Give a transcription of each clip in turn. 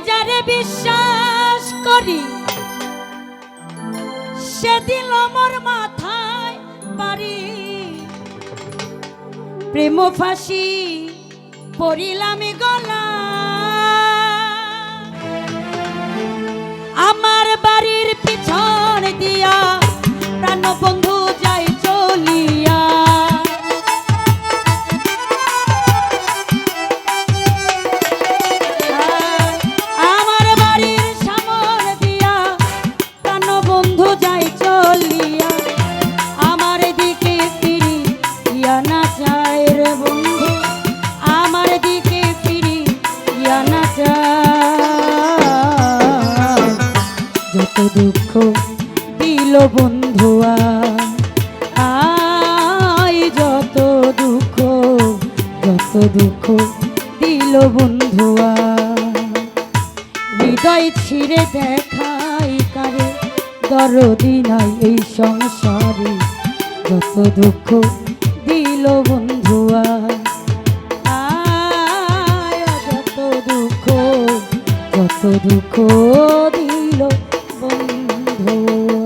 যারে বিশ্বাস করি সেদিন আমার মাথায় বাড়ি প্রেম ফাঁসি পড়িলাম গলা আমার বাড়ির পিছন দিয়া প্রাণ বন্ধু যাই চলিয়া আমার বাড়ির সামনে দিয়া প্রাণ বন্ধু যাই চলিয়া আমার দিকে ফিরি ইয়া না যায় রে বন্ধু আমার দিকে ফিরি ইয়া না যায় যত দুঃখ দিল বন্ধুয়া আই যত দুঃখ দিল বন্ধুয়া হৃদয় ছিঁড়ে দেখাই কারে দরদি নাই এই সংসারে যত দুঃখ দিল বন্ধুয়া আয় যত দুঃখ দিল বন্ধুয়া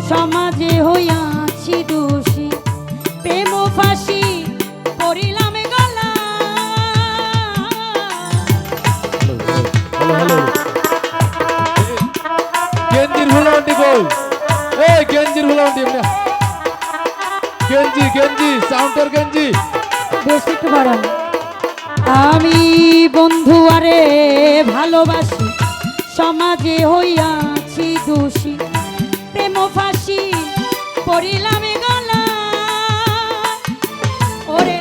সমাজে হইয়াছি দোষী প্রেম ফাঁসি পড়িলাম গলা গেঞ্জির হুলান্ডি কই এই গেঞ্জির হুলান্ডি এমনি গেঞ্জি সাউন্ডের গেঞ্জি বেশি একটু বাড়ান আমি বন্ধু আরে ভালোবাসি সমাজে হইয়াছি দোষী প্রেম ফাঁসি পড়িলাম গলা ওরে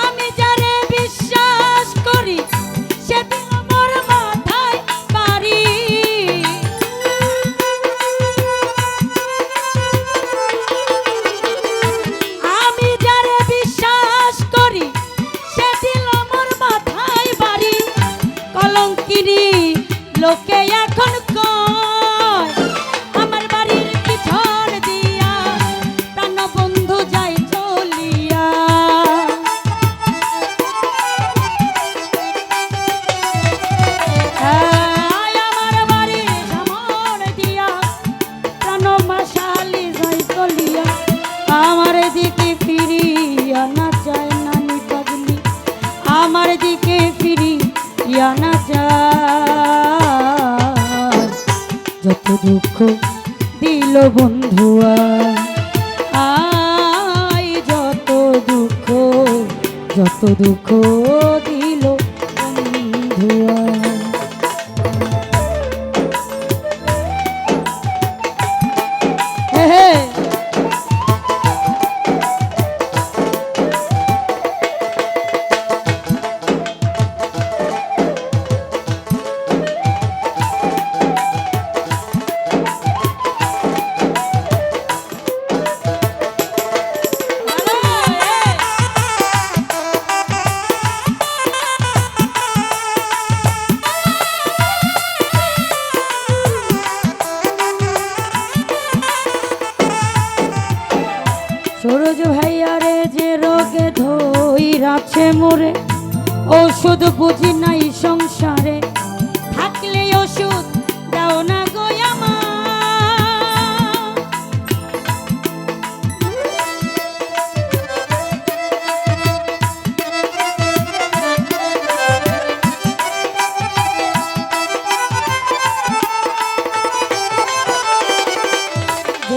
আমি যারে বিশ্বাস করি সেদিন আমার মাথায় বাড়ি আমি যারে বিশ্বাস করি সেদিন আমার মাথায় বাড়ি কলঙ্কিনী লোকে এখন কয় আমার বাড়ির পিছন দিয়া প্রাণ বন্ধু যাই চলিয়া আমার বাড়ির সামনে দিয়া প্রাণ মশালি যাই চলিয়া আমার দিকে ফিরিয়া না যায় নানি পাগলি আমার দিকে ফিরিয়া না যায় যত দুঃখ দিল বন্ধুয়া আই যত দুঃখ দিল বন্ধুয়া হে হে সরোজ ভাইয়ারে যে রোগে ধইরাছে মোরে ওষুধ বুঝি নাই সংসারে থাকলে ওষুধ দাও না গো আমার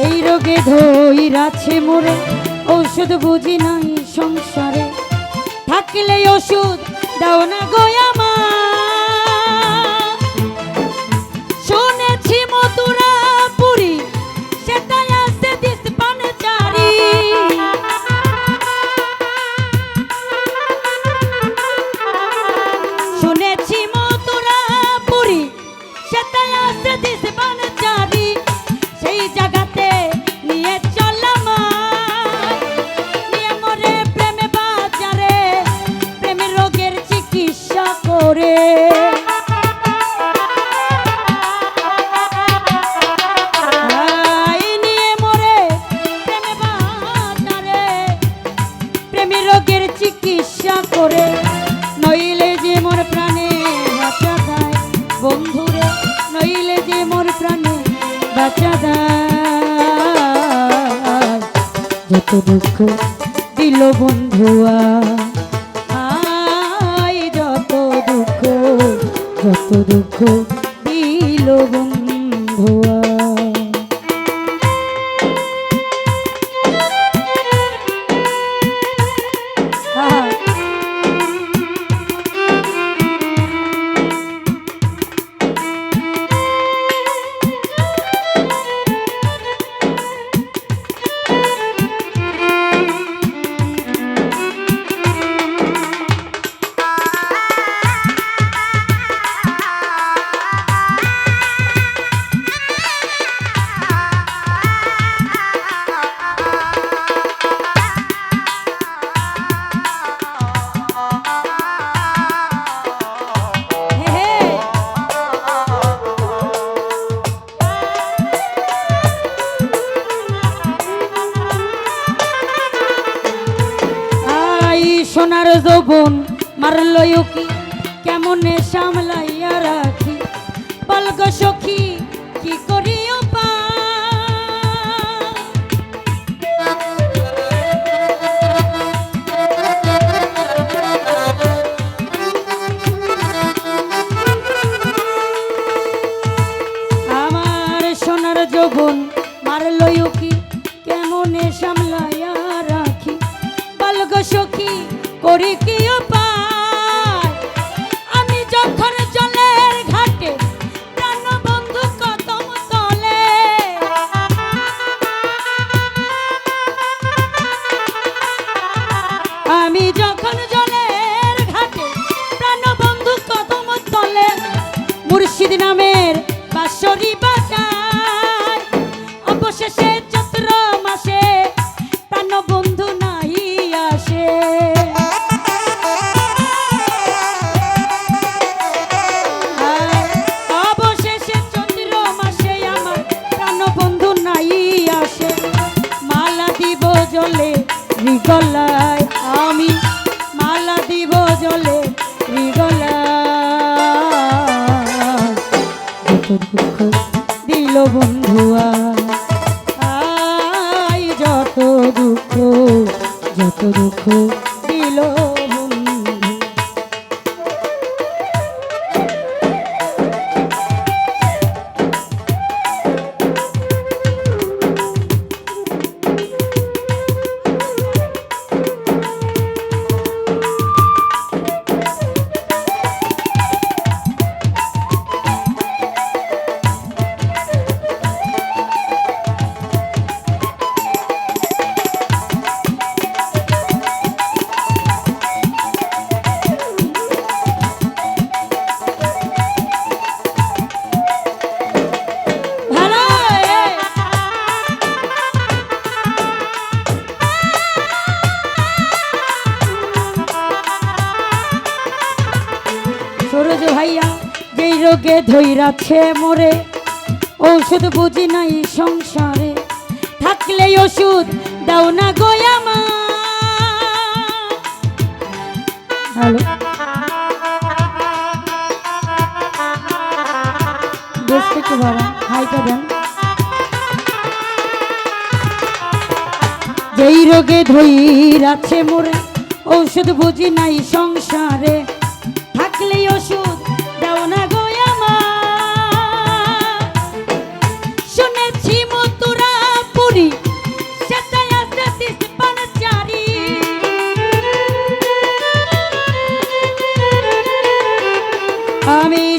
এই রোগে ধইরাছে মোরে ঔষধ বুঝি নাই সংসারে থাকলে ওষুধ দাও না গো আমার। শুনেছি মথুরা পুরী সেটাই আছে দিশপানচারী। শুনেছি মথুরা পুরী সেটাই আছে দিশপানচারী। সেই জায়গাতে নিয়ে চল আমায়, নিয়ে মরে প্রেমে বাজারে, প্রেমের রোগের চিকিৎসা করে। আই নিয়ে মরে প্রেমে বাজারে, প্রেমের রোগের চিকিৎসা করে। নইলে যে মোর প্রাণে বাঁচা দেয় বন্ধুরে, নইলে যে মোর প্রাণে বাঁচা দেয়। যত দুঃখ দিল বন্ধুয়া, আই যত দুঃখ, যত দুঃখ দিল বন্ধুয়া। আহা, হে হে। আই সোনার যৌবন মারল কি কেমনে সামলাইয়া রাখি, বলগ সখী কি করিও পা। আমার সোনার যৌবন মারল কি কেমনে সামলাইয়া রাখি, বলগ সখী করি কি উপায়। আমি যখন জলের ঘাটে প্রাণ বন্ধু কদম তলে, আমি যখন জলের ঘাটে প্রাণ বন্ধু কদম তলে, মুর্শিদ নামের বাঁশরি বাজায়। অবশেষে চৈত্র মাসে প্রাণ বন্ধু নাহি আসে। অবশেষে চৈত্র মাসে আমার প্রাণ বন্ধু নাই আসে। মালা দিব জলে হৃগলায়, আমি মালা দিব জলে হৃগলায়। যত দুঃখ দিল বন্ধুয়া, আই যত দুঃখ, যত দুঃখ দিল বন্ধু। ভালো এ। সূরজ ভাইয়া যেই রোগে ধইরাছে মোরে, ঔষধ বুঝি নাই সংসারে, থাকলে ওষুধ দাও না গো আমার। হ্যালো, বেশ থেকে বড় হাইটা দেন। যেই রোগে ধইরাছে মোরে, ঔষধ বুঝি নাই সংসারে, থাকলে ওষুধ দাও না গো আমার। শুনেছি মথুরা পুরী সেটাই আছে দিশপানচারী।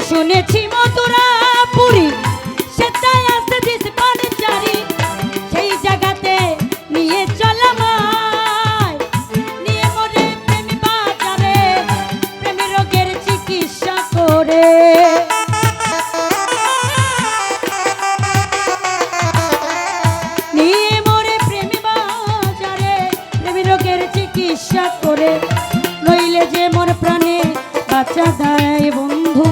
শুনেছি মথুরা পুরী সে তাই আসতে দিস পানে চারি সেই জায়গাতে নিয়ে চলামায় নিয়ে মোরে প্রেমী বাজারে প্রেমী রোগের চিকিৎসা করে নিয়ে মোরে প্রেমী বাজারে প্রেমী রোগের চিকিৎসা করে নইলে যে মোর প্রাণে বাঁচা দেয় বন্ধু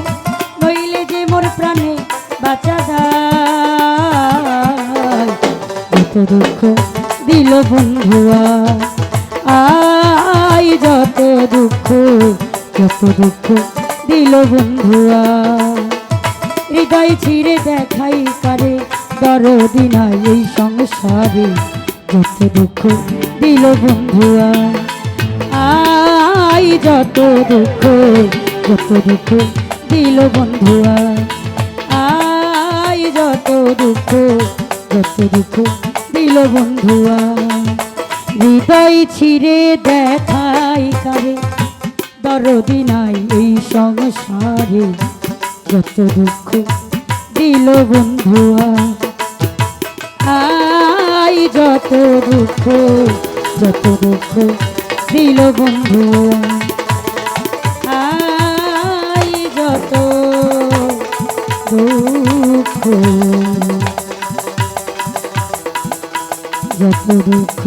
নইলে যে মোর প্রাণে বাঁচা দেয় যত দুঃখ দিল বন্ধুয়া আই যত দুঃখ দিল বন্ধুয়া হৃদয় ছিঁড়ে দেখাই কারে দরদি নাই এই সংসারে যত দুঃখ দিল বন্ধুয়া আই যত দুঃখ দিল বন্ধুয়া আই যত দুঃখ দিল বন্ধুয়া হৃদয় ছিঁড়ে দেখাই কারে দরদি নাই এই সংসারে যত দুঃখ দিল বন্ধুয়া আই যত দুঃখ দিল বন্ধুয়া আই যত দুঃখ